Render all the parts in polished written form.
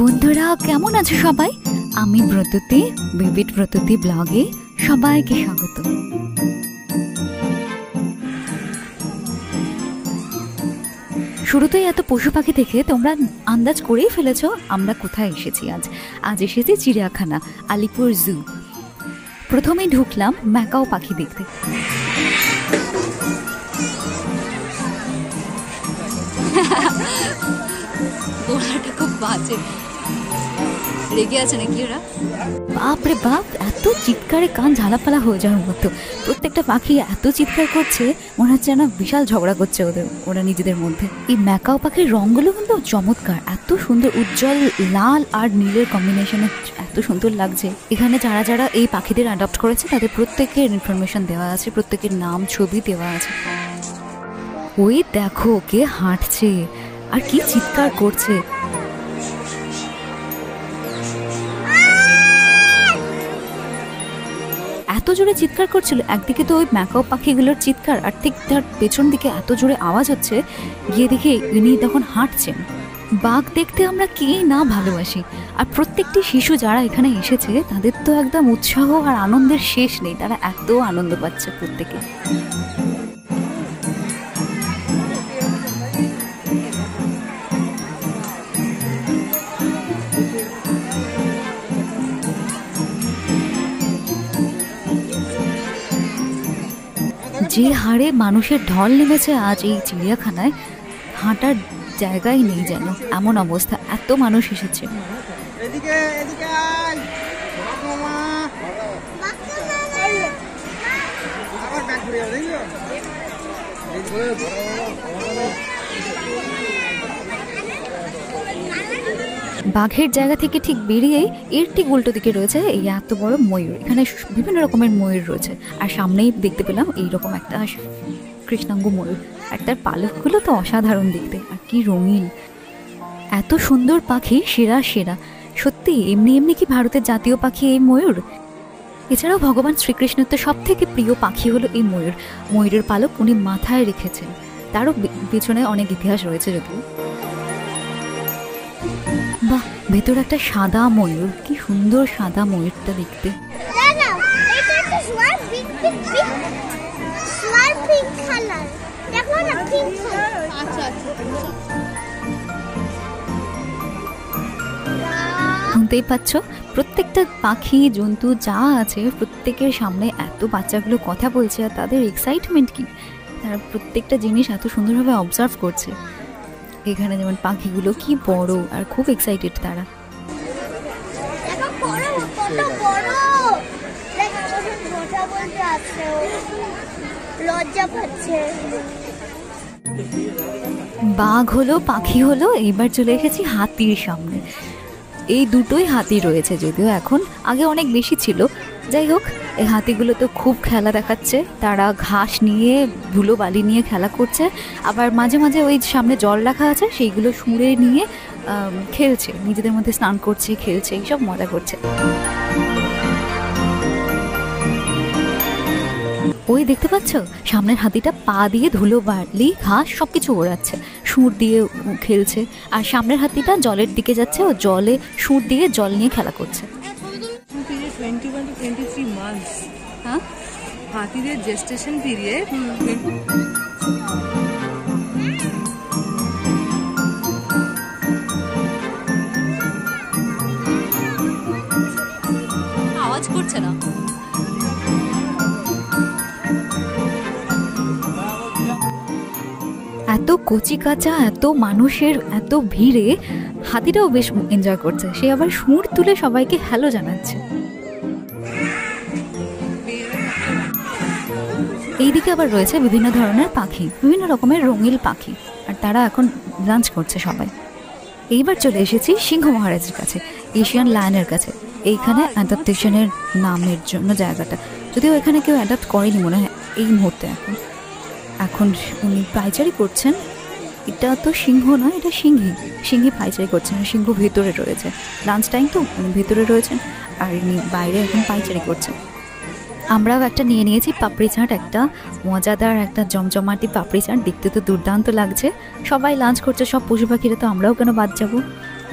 বন্ধুরা কেমন আছো সবাই? আমি ব্রততী, বিবিট ব্রততী ব্লগে সবাইকে স্বাগত। শুরুতেই এত পশু পাখি দেখে তোমরা আন্দাজ করেই ফেলেছো আমরা কোথায় এসেছি। আজ এসেছি চিড়িয়াখানা, আলিপুর জু। প্রথমেই ঢুকলাম ম্যাকাও পাখি দেখতে। গোড়াটা খুব বাজে, রেগে আছে নাকি ওরা? বাপরে বাপ, এত চিৎকারে কান ঝালাপালা হয়ে যাওয়ার মতো। প্রত্যেকটা পাখি এত চিৎকার করছে, মনে হচ্ছে না বিশাল ঝগড়া করছে ওরা নিজেদের মধ্যে। এই ম্যাকাও পাখির রঙগুলো কিন্তু চমৎকার, এত সুন্দর, উজ্জ্বল লাল আর নীলের কম্বিনেশনে এত সুন্দর লাগছে। এখানে যারা যারা এই পাখিদের অ্যাডপ্ট করেছে তাদের প্রত্যেকের ইনফরমেশন দেওয়া আছে, প্রত্যেকের নাম ছবি দেওয়া আছে। ওই দেখো কে হাঁটছে আর কি চিৎকার করছে। এত জোরে চিৎকার করছিল, একদিকে তো ওই ম্যাকাও পাখিগুলোর চিৎকার, আর ঠিক তার পেছন দিকে এত জোরে আওয়াজ হচ্ছে। গিয়ে দেখে ইনি তখন হাঁটছেন। বাঘ দেখতে আমরা কে না ভালোবাসি, আর প্রত্যেকটি শিশু যারা এখানে এসেছে তাদের তো একদম উৎসাহ আর আনন্দের শেষ নেই, তারা এত আনন্দ পাচ্ছে প্রত্যেকে। যে হারে মানুষের ঢল নেমেছে আজ এই চিড়িয়াখানায়, হাঁটার জায়গাই নেই যেন, এমন অবস্থা, এত মানুষ এসেছে। বাঘের জায়গা থেকে ঠিক বেরিয়েই এর ঠিক উল্টো দিকে রয়েছে এই এত বড় ময়ূর। এখানে বিভিন্ন রকমের ময়ূর রয়েছে, আর সামনেই দেখতে পেলাম এইরকম একটা কৃষ্ণাঙ্গ ময়ূর, আর তার পালকগুলো তো অসাধারণ দেখতে, আর কি রঙিন। এত সুন্দর পাখি, সেরা সেরা সত্যি। এমনি এমনি কি ভারতের জাতীয় পাখি এই ময়ূর? এছাড়াও ভগবান শ্রীকৃষ্ণের তো সব থেকে প্রিয় পাখি হলো এই ময়ূর। ময়ূরের পালক উনি মাথায় রেখেছেন, তারও পেছনে অনেক ইতিহাস রয়েছে যদিও। বাহ, ভেতর একটা সাদা ময়ূর, কি সুন্দর সাদা ময়ূরটা দেখতে। শুনতেই পাচ্ছ, প্রত্যেকটা পাখি জন্তু যা আছে প্রত্যেকের সামনে এত বাচ্চাগুলো কথা বলছে, আর তাদের এক্সাইটমেন্ট কি, তারা প্রত্যেকটা জিনিস এত সুন্দরভাবে অবজার্ভ করছে। এখানে যেমন পাখিগুলো কি বড় আর খুব এক্সাইটেড তারা। বাঘ হলো, পাখি হলো, এইবার চলে এসেছি হাতির সামনে। এই দুটোই হাতি রয়েছে, যদিও এখন, আগে অনেক বেশি ছিল। যাই হোক, এই হাতিগুলো তো খুব খেলা দেখাচ্ছে, তারা ঘাস নিয়ে ধুলো বালি নিয়ে খেলা করছে, আবার মাঝে মাঝে ওই সামনে জল রাখা আছে সেইগুলো সুঁড়ে নিয়ে খেলছে, নিজেদের মধ্যে স্নান করছে, খেলছে, এইসব মজা করছে। ওই দেখতে পাচ্ছ সামনের হাতিটা পা দিয়ে ধুলো বালি ঘাস সবকিছু ওড়াচ্ছে, সুর দিয়ে খেলছে, আর সামনের হাতিটা জলের দিকে যাচ্ছে, ও জলে সুর দিয়ে জল নিয়ে খেলা করছে। হ্যাঁ, হাতিদের জেস্টেশন পিরিয়ড আওয়াজ করছে না। এত কচি কাঁচা, এত মানুষের এত ভিড়ে হাতিটাও বেশ এনজয় করছে, সে আবার সুর তুলে সবাইকে হ্যালো জানাচ্ছে। এইদিকে আবার রয়েছে বিভিন্ন ধরনের পাখি, বিভিন্ন রকমের রঙিন পাখি, আর তারা এখন লাঞ্চ করছে সবাই। এইবার চলে এসেছি সিংহ মহারাজের কাছে, এশিয়ান লায়নের কাছে। এইখানে অ্যাডাপ্টেশনের নামের জন্য জায়গাটা, যদিও এখানে কেউ অ্যাডাপ্ট করেনি মনে হয় এই মুহূর্তে। এখন উনি পাইচারি করছেন। এটা তো সিংহ নয়, এটা সিংহী পাইচারি করছেন, সিংহ ভেতরে রয়েছে। লাঞ্চ টাইম তো উনি ভেতরে রয়েছেন, আর ইনি বাইরে এখন পাইচারি করছেন। আমরাও একটা নিয়ে নিয়েছি পাপড়ি চাট, একটা মজাদার একটা জমজমাটি পাপড়ি চাট, দেখতে তো দুর্দান্ত লাগছে। সবাই লাঞ্চ করছে, সব পশু পাখিরা, তো আমরাও কেন বাদ যাবো।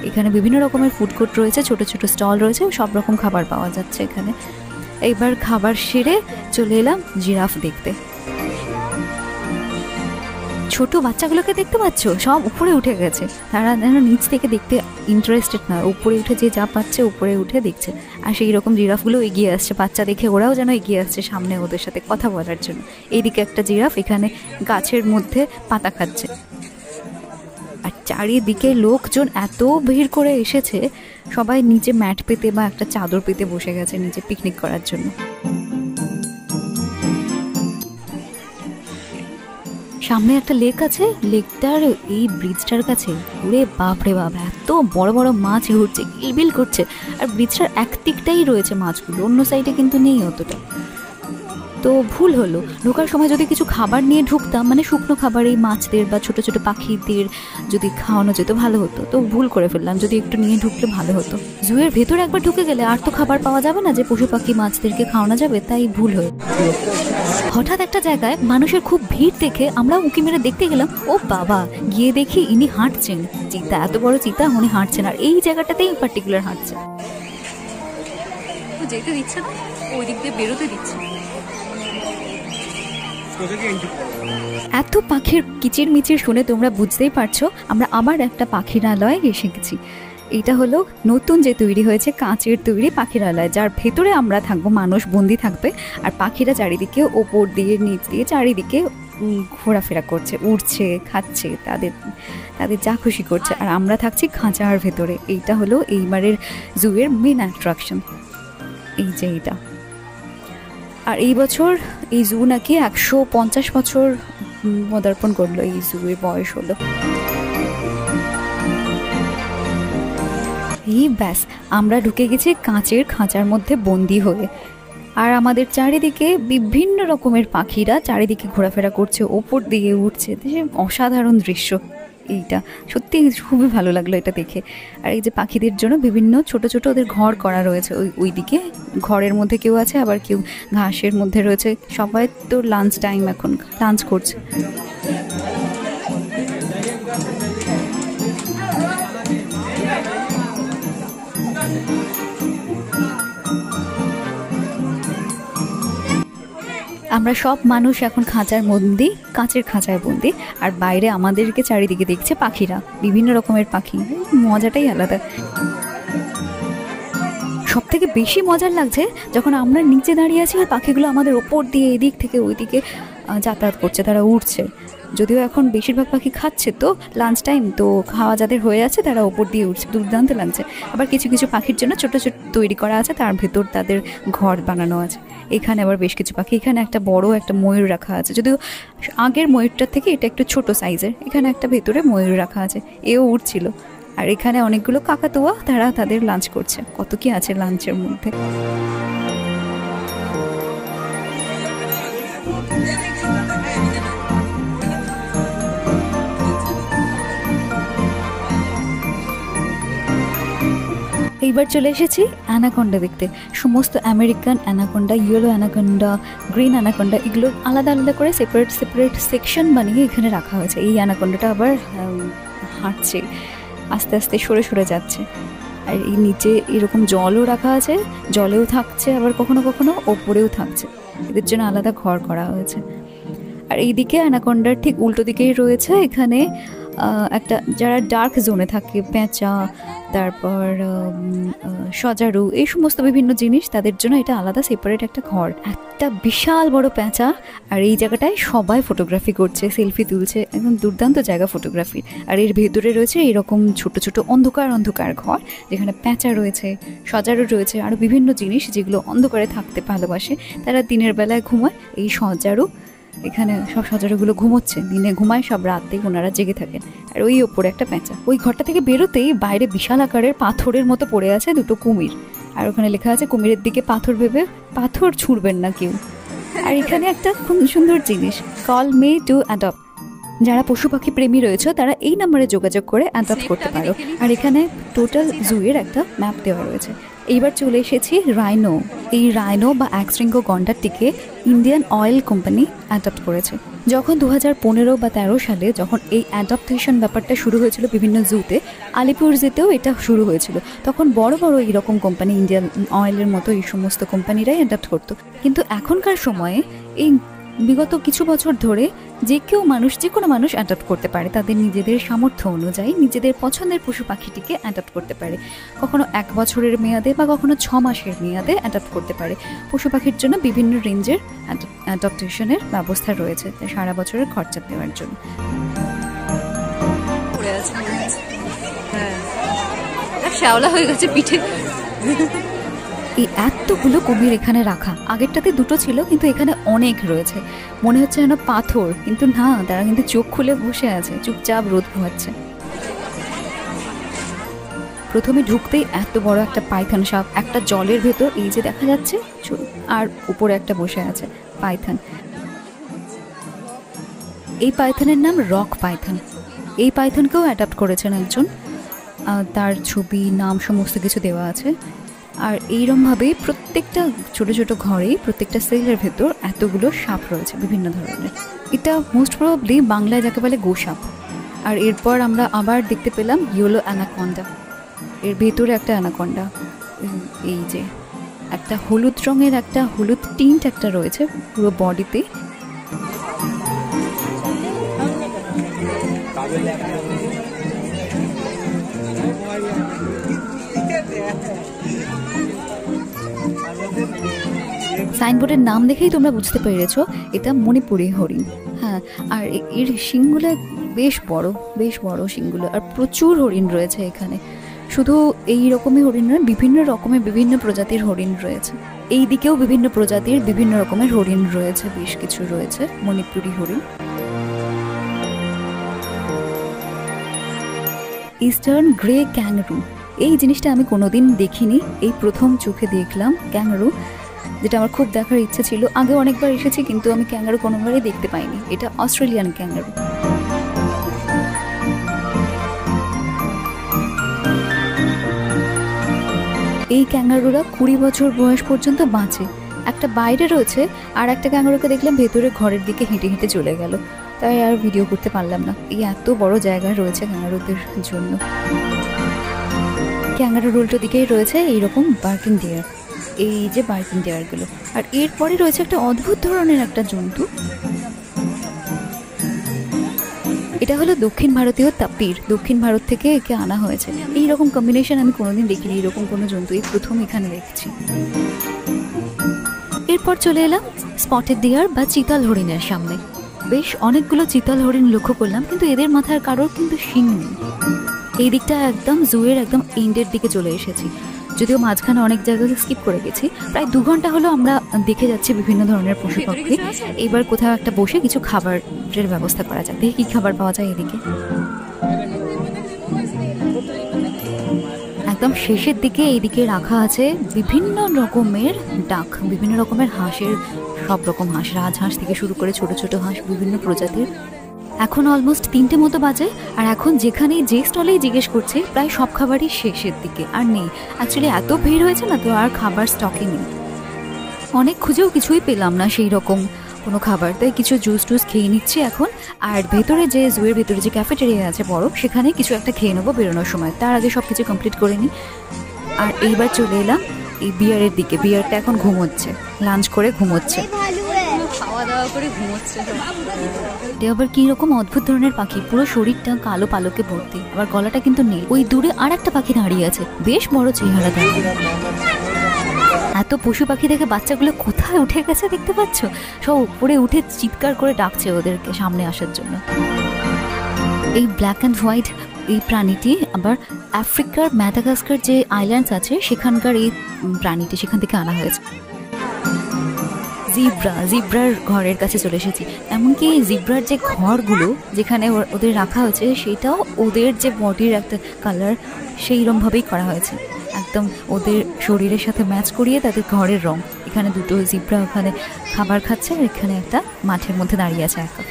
এখানে বিভিন্ন রকমের ফুড কোর্ট রয়েছে, ছোট ছোট স্টল রয়েছে, সব রকম খাবার পাওয়া যাচ্ছে এখানে। এইবার খাবার সেরে চলে এলাম জিরাফ দেখতে। ছোট বাচ্চাগুলোকে দেখতে পাচ্ছ, সব উপরে উঠে গেছে, তারা যেন নিচ থেকে দেখতে ইন্টারেস্টেড না, উপরে উঠে যে যা পাচ্ছে উপরে উঠে দেখছে। আর সেই রকম জিরাফগুলো এগিয়ে আসছে, বাচ্চা দেখে ওরাও যেন এগিয়ে আসছে সামনে ওদের সাথে কথা বলার জন্য। এইদিকে একটা জিরাফ এখানে গাছের মধ্যে পাতা খাচ্ছে। আর চারিদিকে লোকজন এত ভিড় করে এসেছে, সবাই নিচে ম্যাট পেতে বা একটা চাদর পেতে বসে গেছে নিচে পিকনিক করার জন্য। সামনে একটা লেক আছে, লেকটার এই ব্রিজটার কাছে ওরে বাপ রে বাপ, এত বড় বড় মাছ ঘুরছে, কিলবিল করছে। আর ব্রিজটার একদিকটাই রয়েছে মাছগুলো, অন্য সাইডে কিন্তু নেই অতটা। তো ভুল হলো, ঢোকার সময় যদি কিছু খাবার নিয়ে ঢুকতাম, মানে শুকনো খাবার এই মাছদের বা ছোট ছোট পাখিদের যদি খাওয়ানো যেত ভালো হতো। তো ভুল করে ফেললাম, যদি একটু নিয়ে ঢুকলে ভালো হতো। জুয়ের ভেতরে একবার ঢুকে গেলে আর তো খাবার পাওয়া যাবে না যে পশু পাখি মাছদেরকে খাওয়ানো যাবে, তাই ভুল হয়ে। হঠাৎ একটা জায়গায় মানুষের খুব ভিড় দেখে আমরা উঁকি মেরে দেখতে গেলাম। ও বাবা, গিয়ে দেখি ইনি হাঁটছেন, চিতা, এত বড় চিতা, উনি হাঁটছেন। আর এই জায়গাটাতেই পার্টিকুলার হাঁটছে। যেতে দিচ্ছে না, ওই দিক দিয়ে বেরোতে দিচ্ছে। এত পাখির কিচির মিচির শুনে তোমরা বুঝতেই পারছো আমরা আবার একটা পাখিরালয়ে এসে গেছি। এটা হলো নতুন যে তৈরি হয়েছে কাঁচের তৈরি পাখিরালয়, যার ভেতরে আমরা থাকবো, মানুষ বন্দি থাকবে। আর পাখিরা চারিদিকে ওপর দিয়ে নিচ দিয়ে চারিদিকে ঘোরাফেরা করছে, উড়ছে, খাচ্ছে, তাদের যা খুশি করছে। আর আমরা থাকছি খাঁচার ভেতরে। এইটা হলো এইবারের জুয়ের মেন অ্যাট্রাকশন, এই যে এইটা। আর এই বছর এই জু নাকি 150 বছর পদার্পণ করলো, এই জুয়ের বয়স হলো। এই ব্যাস, আমরা ঢুকে গেছি কাঁচের খাঁচার মধ্যে বন্দি হয়ে। আর আমাদের চারিদিকে বিভিন্ন রকমের পাখিরা চারিদিকে ঘোরাফেরা করছে, ওপর দিকে উঠছে। অসাধারণ দৃশ্য এইটা, সত্যি খুবই ভালো লাগলো এটা দেখে। আর এই যে পাখিদের জন্য বিভিন্ন ছোট ছোট ওদের ঘর করা রয়েছে, ওই দিকে ঘরের মধ্যে কেউ আছে, আবার কেউ ঘাসের মধ্যে রয়েছে। সবাই তো লাঞ্চ টাইম, এখন লাঞ্চ করছে। আমরা সব মানুষ এখন খাঁচার বন্দি, কাঁচের খাঁচায় বন্দি। আর বাইরে আমাদেরকে চারিদিকে দেখছে পাখিরা, বিভিন্ন রকমের পাখি, মজাটাই আলাদা। সব থেকে বেশি মজার লাগছে যখন আমরা নিচে দাঁড়িয়ে আছি আর পাখিগুলো আমাদের ওপর দিয়ে এদিক থেকে ওই দিকে যাতায়াত করছে, তারা উঠছে। যদিও এখন বেশিরভাগ পাখি খাচ্ছে, তো লাঞ্চ টাইম তো খাওয়া যাদের হয়ে আছে তারা ওপর দিয়ে উঠছে, দুর্দান্ত লাগছে। আবার কিছু কিছু পাখির জন্য ছোট ছোট তৈরি করা আছে, তার ভেতর তাদের ঘর বানানো আছে। এখানে আবার বেশ কিছু পাখি, এখানে একটা বড় একটা ময়ূর রাখা আছে, যদিও আগের ময়ূরটার থেকে এটা একটু ছোট সাইজের। এখানে একটা ভেতরে ময়ূর রাখা আছে, এও উঠছিল। আর এখানে অনেকগুলো কাকাতুয়া, তারা তাদের লাঞ্চ করছে। কত কি আছে লাঞ্চের মধ্যে। এইবার চলে এসেছি অ্যানাকোন্ডা দেখতে। সমস্ত American anaconda, yellow anaconda, green anaconda, এগুলো আলাদা আলাদা করে সেপারেট সেপারেট সেকশন বানিয়ে এখানে রাখা হয়েছে। এই অ্যানাকোন্ডাটা আবার হাঁটছে, আস্তে আস্তে সরে সরে যাচ্ছে। আর এই নিচে এরকম জলও রাখা আছে, জলেও থাকছে, আবার কখনো কখনো ওপরেও থাকছে। এদের জন্য আলাদা ঘর করা হয়েছে। আর এইদিকে অ্যানাকোন্ডার ঠিক উল্টো দিকেই রয়েছে এখানে একটা, যারা ডার্ক জোনে থাকে, পেঁচা, তারপর সজারু, এই সমস্ত বিভিন্ন জিনিস, তাদের জন্য এটা আলাদা সেপারেট একটা ঘর। একটা বিশাল বড় পেঁচা, আর এই জায়গাটায় সবাই ফটোগ্রাফি করছে, সেলফি তুলছে, একদম দুর্দান্ত জায়গা ফটোগ্রাফি। আর এর ভেতরে রয়েছে এরকম ছোট ছোট অন্ধকার অন্ধকার ঘর, যেখানে পেঁচা রয়েছে, সজারু রয়েছে, আরও বিভিন্ন জিনিস যেগুলো অন্ধকারে থাকতে ভালোবাসে। তারা দিনের বেলায় ঘুমায়, এই সজারু, এখানে সব সজারুগুলো ঘুমোচ্ছে, দিনে ঘুমায়, সব রাতে ওনারা জেগে থাকেন। আর ওই ওপরে একটা পেঁচা। ওই ঘরটা থেকে বেরোতেই বাইরে বিশাল আকারের পাথরের মতো পড়ে আছে দুটো কুমির, আর ওখানে লেখা আছে কুমিরের দিকে পাথর ভেবে পাথর ছুঁড়বেন না কেউ। আর এখানে একটা খুব সুন্দর জিনিস, কল মি টু অ্যাডপ্ট, যারা পশু পাখি প্রেমী রয়েছে তারা এই নাম্বারে যোগাযোগ করে অ্যাডপ্ট করতে পারো। আর এখানে টোটাল জুয়ের একটা ম্যাপ দেওয়া রয়েছে। এইবার চলে এসেছি রাইনো। এই রাইনো বা একশৃঙ্গ গন্ডারটিকে ইন্ডিয়ান অয়েল কোম্পানি অ্যাডপ্ট করেছে। যখন 2015 বা 13 সালে যখন এই অ্যাডাপ্টেশন ব্যাপারটা শুরু হয়েছিল বিভিন্ন জুতে, আলিপুর জুতেও এটা শুরু হয়েছিল, তখন বড় বড় এইরকম কোম্পানি, ইন্ডিয়ান অয়েলের মতো এই সমস্ত কোম্পানিরাই অ্যাডাপ্ট করতো। কিন্তু এখনকার সময়ে এই বিগত কিছু বছর ধরে যে কেউ মানুষ, যে কোনো মানুষ অ্যাডাপ্ট করতে পারে, তাদের নিজেদের সামর্থ্য অনুযায়ী নিজেদের পছন্দের পশু পাখিটিকে অ্যাডাপ্ট করতে পারে। কখনো 1 বছরের মেয়াদে বা কখনো 6 মাসের মেয়াদে অ্যাডাপ্ট করতে পারে। পশু পাখির জন্য বিভিন্ন রেঞ্জের অ্যাডাপ্টেশনের ব্যবস্থা রয়েছে সারা বছরের খরচা দেওয়ার জন্য। শ্যাওলা হয়ে গেছে পিঠে। এই এতগুলো কুমির এখানে রাখা, আগেরটাতে 2টো ছিল কিন্তু এখানে অনেক রয়েছে। মনে হচ্ছে যেন পাথর, কিন্তু না, তারা কিন্তু চোখ খুলে বসে আছে, চুপচাপ রোদ পোহাচ্ছে। প্রথমে ঢুকতেই এত বড় একটা পাইথন সাপ, একটা জলের ভেতর, এই যে দেখা যাচ্ছে, আর উপরে একটা বসে আছে পাইথন। এই পাইথনের নাম রক পাইথন। এই পাইথনকেও অ্যাডাপ্ট করেছেন একজন, তার ছবি, নাম সমস্ত কিছু দেওয়া আছে। আর এইরকমভাবে প্রত্যেকটা ছোট ছোট ঘরে, প্রত্যেকটা সেলের ভেতর এতগুলো সাপ রয়েছে বিভিন্ন ধরনের। এটা মোস্ট প্রবাবলি বাংলায় যাকে বলে গোসাপ। আর এরপর আমরা আবার দেখতে পেলাম ইয়েলো অ্যানাকন্ডা। এর ভেতরে একটা অ্যানাকন্ডা, এই যে একটা হলুদ রঙের, একটা হলুদ টিন্ট একটা রয়েছে পুরো বডিতে। সাইনবোর্ডের নাম দেখেই তোমরা বুঝতে পেরেছো এটা মণিপুরি হরিণ। হ্যাঁ, আর এর শিংগুলো বেশ বড়, বেশ বড় শিংগুলো। আর প্রচুর হরিণ রয়েছে এখানে। শুধু এই রকমই হরিণ নয়, বিভিন্ন রকমের বিভিন্ন প্রজাতির হরিণ রয়েছে। এই দিকেও বিভিন্ন প্রজাতির বিভিন্ন রকমের হরিণ রয়েছে, বেশ কিছু রয়েছে মণিপুরি হরিণ। ইস্টার্ন গ্রে ক্যাঙ্গারু, এই জিনিসটা আমি কোনোদিন দেখিনি, এই প্রথম চোখে দেখলাম ক্যাঙ্গারু, যেটা আমার খুব দেখার ইচ্ছে ছিল। আগে অনেকবার এসেছি কিন্তু আমি ক্যাঙ্গারু কোনোবারই দেখতে পাইনি। এটা অস্ট্রেলিয়ান ক্যাঙ্গারু। এই ক্যাঙ্গারুরা 20 বছর বয়স পর্যন্ত বাঁচে। একটা বাইরে রয়েছে, আর একটা ক্যাঙ্গারুকে দেখলাম ভেতরে ঘরের দিকে হেঁটে হেঁটে চলে গেল, তাই আর ভিডিও করতে পারলাম না। এই এত বড় জায়গায় রয়েছে ক্যাঙ্গারুদের জন্য। ক্যাঙ্গারুর উল্টো দিকেই রয়েছে এইরকম বার্কিং ডিয়ার, এই যে বার্কিং ডিয়ারগুলো। আর এরপরে রয়েছে একটা অদ্ভুত ধরনের একটা জন্তু, এটা হলো দক্ষিণ ভারতীয় তাপির। দক্ষিণ ভারত থেকে একে আনা হয়েছে। এইরকম কম্বিনেশন আমি কোনোদিন দেখিনি, এরকম কোনো জন্তু এই প্রথম এখানে দেখছি। এরপর চলে এলাম স্পটেড ডিয়ার বা চিতাল হরিণের সামনে। বেশ অনেকগুলো চিতাল হরিণ লক্ষ্য করলাম, কিন্তু এদের মাথার কারোর কিন্তু শিং নেই। এই দিকটা একদম জুয়ের একদম এন্ডের দিকে চলে এসেছি, যদিও মাঝখানে অনেক জায়গায় স্কিপ করে গেছি। প্রায় 2 ঘন্টা হলো আমরা দেখে যাচ্ছি বিভিন্ন ধরনের পশু পাখি। এইবার কোথাও একটা বসে কিছু খাবারের ব্যবস্থা করা যায়, দেখি কি খাবার পাওয়া যায় এদিকে। একদম শেষের দিকে এইদিকে রাখা আছে বিভিন্ন রকমের ডাক, বিভিন্ন রকমের হাঁসের, সব রকম হাঁস, রাজহাঁস থেকে শুরু করে ছোট ছোট হাঁস বিভিন্ন প্রজাতির। এখন অলমোস্ট 3টে মতো বাজে, আর এখন যেখানেই যে স্টলেই জিজ্ঞেস করছে প্রায় সব খাবারই শেষের দিকে, আর নেই। অ্যাকচুয়ালি এত ভিড় হয়েছে না, তো আর খাবার স্টকে নেই। অনেক খুঁজেও কিছুই পেলাম না সেই রকম কোনো খাবার, তাই কিছু জুস টুস খেয়ে নিচ্ছি এখন। আর ভেতরে যে জুয়ের ভেতরে যে ক্যাফেটেরিয়া আছে বড়, সেখানে কিছু একটা খেয়ে নেবো বেরোনোর সময়, তার আগে সব কিছু কমপ্লিট করে নিই। আর এইবার চলে এলাম এই বিয়ারের দিকে। বিয়ারটা এখন ঘুমোচ্ছে, লাঞ্চ করে ঘুমোচ্ছে, খাওয়া দাওয়া করে ঘুমোচ্ছে। এটা আবার কি রকম অদ্ভুত ধরনের পাখি, পুরো শরীরটা কালো পালকে ভর্তি, আবার গলাটা কিন্তু নীল। ওই দূরে আর একটা পাখি দাঁড়িয়ে আছে, বেশ বড় চেহারা তার। এত পশু পাখি দেখে বাচ্চাগুলো কোথায় উঠে গেছে দেখতে পাচ্ছ, সব উপরে উঠে চিৎকার করে ডাকছে ওদেরকে সামনে আসার জন্য। এই ব্ল্যাক অ্যান্ড হোয়াইট এই প্রাণীটি আবার আফ্রিকার ম্যাডাগাস্কার যে আইল্যান্ডস আছে সেখানকার এই প্রাণীটি, সেখান থেকে আনা হয়েছে। জিব্রার ঘরের কাছে চলে এসেছি। এমনকি জিব্রার যে ঘরগুলো যেখানে ওদের রাখা হয়েছে, সেটাও ওদের যে বডির একটা কালার সেইরকমভাবেই করা হয়েছে, একদম ওদের শরীরের সাথে ম্যাচ করিয়ে তাদের ঘরের রং। এখানে 2টো জিব্রা ওখানে খাবার খাচ্ছে, আর এখানে একটা মাঠের মধ্যে দাঁড়িয়ে আছে একা।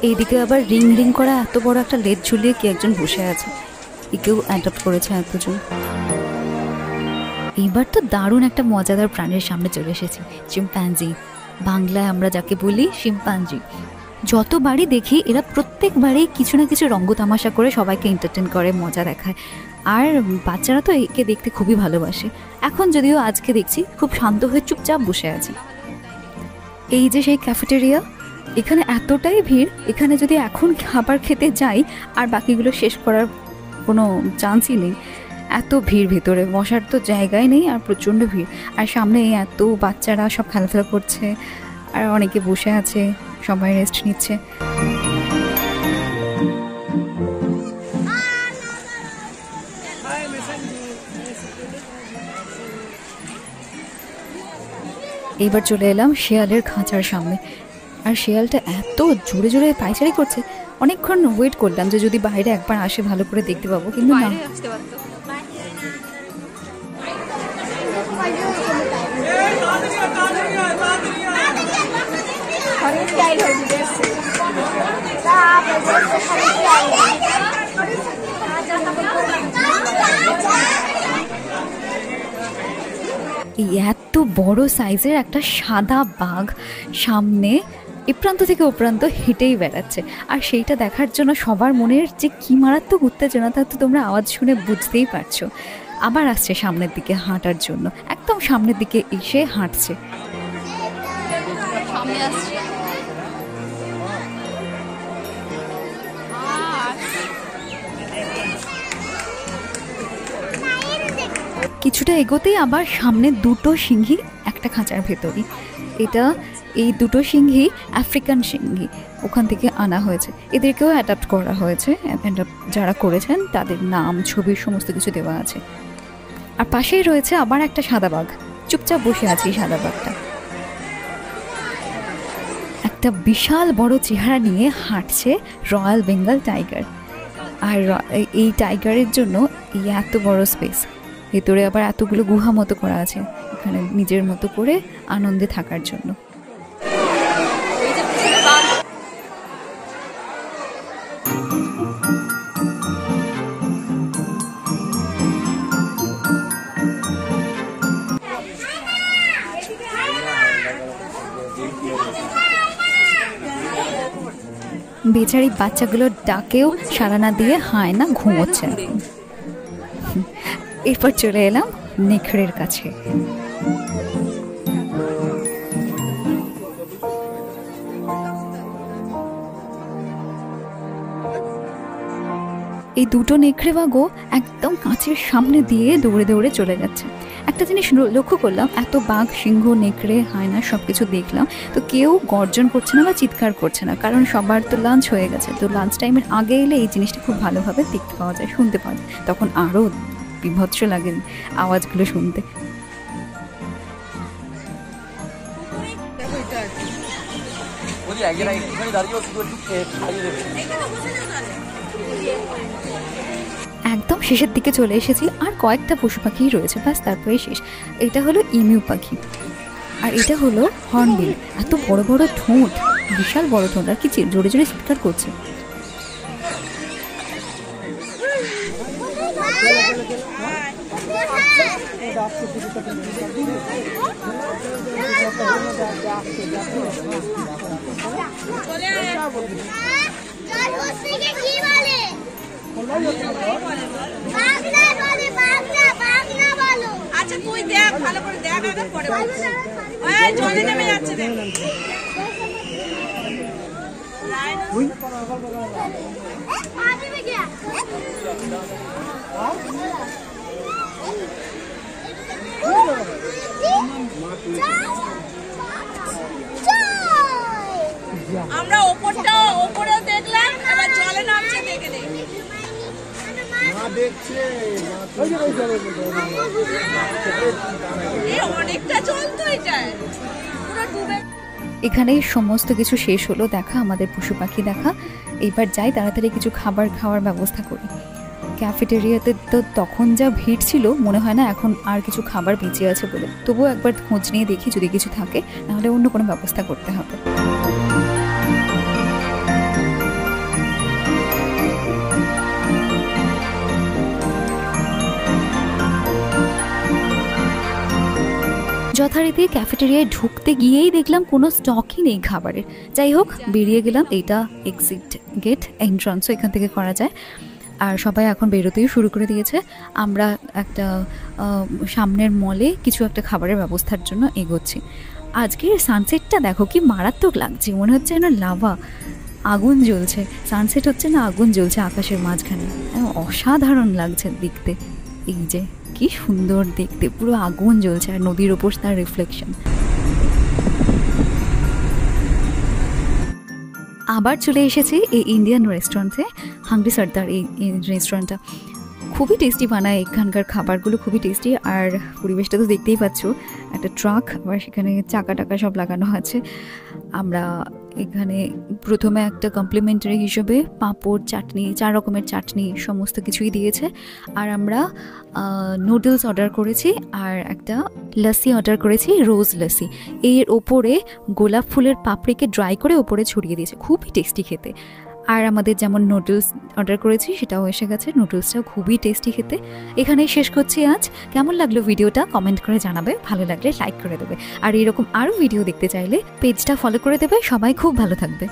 এইদিকে আবার রিং রিং করা এত বড় একটা লেজ ঝুলিয়ে কি একজন বসে আছে, একেও অ্যাডপ্ট করেছে এতজন। এইবার তো দারুণ একটা মজাদার প্রাণীর সামনে চলে এসেছি, চিম্প্যাঞ্জি। বাংলায় আমরা যাকে বলি শিম্পাঞ্জি। যতবারই দেখি এরা প্রত্যেকবারেই কিছু না কিছু রঙ্গ তামাশা করে সবাইকে এন্টারটেন করে, মজা দেখায়। আর বাচ্চারা তো একে দেখতে খুবই ভালোবাসে। এখন যদিও আজকে দেখছি খুব শান্ত হয়ে চুপচাপ বসে আছে। এই যে সেই ক্যাফেটেরিয়া, এখানে এতটাই ভিড়, এখানে যদি এখন খাবার খেতে যাই আর বাকিগুলো শেষ করার কোনো চান্সই নেই। এত ভিড়, ভেতরে বসার তো জায়গায় নেই আর প্রচণ্ড ভিড়। আর সামনে এত বাচ্চারা সব খেলাধুলা করছে আর অনেকে বসে আছে, সবাই রেস্ট নিচ্ছে। এইবার চলে এলাম শেয়ালের খাঁচার সামনে। আর শেয়ালটা এত জোরে জোরে পায়চারি করছে, অনেকক্ষণ ওয়েট করলাম যে যদি বাইরে একবার আসে ভালো করে দেখতে পাবো, কিন্তু না। এত বড় সাইজের একটা সাদা বাঘ সামনে এ প্রান্ত থেকে ও প্রান্ত হেঁটেই বেড়াচ্ছে। আর সেইটা দেখার জন্য সবার মনের যে কি মারাত্মক উত্তেজনা, তা তো তোমরা আওয়াজ শুনে বুঝতেই পারছো। আবার আসছে সামনের দিকে হাঁটার জন্য, একদম সামনের দিকে এসে হাঁটছে। কিছুটা এগোতেই আবার সামনে দুটো সিংহী একটা খাঁচার ভেতরই। এই দুটো সিংহী আফ্রিকান সিংহী, ওখান থেকে আনা হয়েছে। এদেরকেও অ্যাডাপ্ট করা হয়েছে, যারা করেছেন তাদের নাম, ছবি সমস্ত কিছু দেওয়া আছে। আর পাশেই রয়েছে আবার একটা সাদা বাঘ, চুপচাপ বসে আছে এই সাদা বাঘটা। একটা বিশাল বড় চেহারা নিয়ে হাঁটছে রয়্যাল বেঙ্গল টাইগার। আর এই টাইগারের জন্য এই এত বড় স্পেস, ভেতরে আবার এতগুলো গুহা মতো করা আছে এখানে নিজের মতো করে আনন্দে থাকার জন্য। বেচারি বাচ্চাগুলোর ডাকেও সাড়া না দিয়ে হায়না ঘুমোচ্ছে। এরপর চলে এলাম নেকড়ের কাছে। এই দুটো নেকড়ে বাঘও একদম কাঁচের সামনে দিয়ে দৌড়ে দৌড়ে চলে যাচ্ছে। একটা জিনিস লক্ষ্য করলাম, এত বাঘ, সিংহ, নেকড়ে, হায়না সবকিছু দেখলাম, তো কেউ গর্জন করছে না বা চিৎকার করছে না, কারণ সবার তো লাঞ্চ হয়ে গেছে। তো লাঞ্চ টাইমের আগে এলে এই জিনিসটা খুব ভালোভাবে দেখতে পাওয়া যায়, শুনতে পাওয়া যায়, তখন আরও বিভৎস লাগে আওয়াজগুলো শুনতে। একদম শেষের দিকে চলে এসেছি, আর কয়েকটা পশু পাখি রয়েছে, ব্যাস তারপরে শেষ। এটা হলো ইমিউ পাখি, আর এটা হলো হর্নবিল। এত বড় বড় ঠোঁট, বিশাল বড় ঠোঁট, আর কি জোরে জোরে চিৎকার করছে। আচ্ছা তুই দেখ, ভালো করে দেখ, আগে পরে জলে নেমে যাচ্ছে। আমরা ওপরেও দেখলাম, এবার জলে নামছে, দেখে দেখি অনেকটা জল তো এটায় পুরো ডুবে। এখানেই সমস্ত কিছু শেষ হলো দেখা, আমাদের পশু পাখি দেখা। এইবার যাই তাড়াতাড়ি কিছু খাবার খাওয়ার ব্যবস্থা করি। ক্যাফেটেরিয়াতে তো তখন যা ভিড় ছিল, মনে হয় না এখন আর কিছু খাবার বেঁচে আছে বলে। তবুও একবার খোঁজ নিয়ে দেখি যদি কিছু থাকে, নাহলে অন্য কোনো ব্যবস্থা করতে হবে। যথারীতি ক্যাফেটেরিয়ায় ঢুকতে গিয়েই দেখলাম কোনো স্টকই নেই খাবারের। যাই হোক, বেরিয়ে গেলাম। এইটা এক্সিট গেট, এন্ট্রান্সও এখান থেকে করা যায়। আর সবাই এখন বেরোতেই শুরু করে দিয়েছে। আমরা একটা সামনের মলে কিছু একটা খাবারের ব্যবস্থার জন্য এগোচ্ছি। আজকের সানসেটটা দেখো কি মারাত্মক লাগছে, মনে হচ্ছে যেন লাভা, আগুন জ্বলছে। সানসেট হচ্ছে না, আগুন জ্বলছে আকাশের মাঝখানে, অসাধারণ লাগছে দেখতে। এই যে কি সুন্দর দেখতে, পুরো আগুন জ্বলছে আর নদীর ওপর তার রিফ্লেকশন। আবার চলে এসেছি এই ইন্ডিয়ান রেস্টুরেন্টে, হাংরি সর্দার। এই রেস্টুরেন্টটা খুবই টেস্টি বানায়, এখানকার খাবারগুলো খুবই টেস্টি। আর পরিবেশটা তো দেখতেই পাচ্ছ, একটা ট্রাক, আবার সেখানে চাকা টাকা সব লাগানো আছে। আমরা এখানে প্রথমে একটা কমপ্লিমেন্টারি হিসেবে পাঁপড়, চাটনি, 4 রকমের চাটনি সমস্ত কিছুই দিয়েছে। আর আমরা নুডলস অর্ডার করেছি আর একটা লস্যি অর্ডার করেছি, রোজ লস্যি। এর ওপরে গোলাপ ফুলের পাপড়িকে ড্রাই করে ওপরে ছড়িয়ে দিয়েছে, খুবই টেস্টি খেতে। আর আমাদের যেমন নুডলস অর্ডার করেছি সেটাও এসে গেছে, নুডলসটাও খুবই টেস্টি খেতে। এখানেই শেষ করছি আজ। কেমন লাগলো ভিডিওটা কমেন্ট করে জানাবে, ভালো লাগলে লাইক করে দেবে। আর এরকম আরও ভিডিও দেখতে চাইলে পেজটা ফলো করে দেবে। সবাই খুব ভালো থাকবে।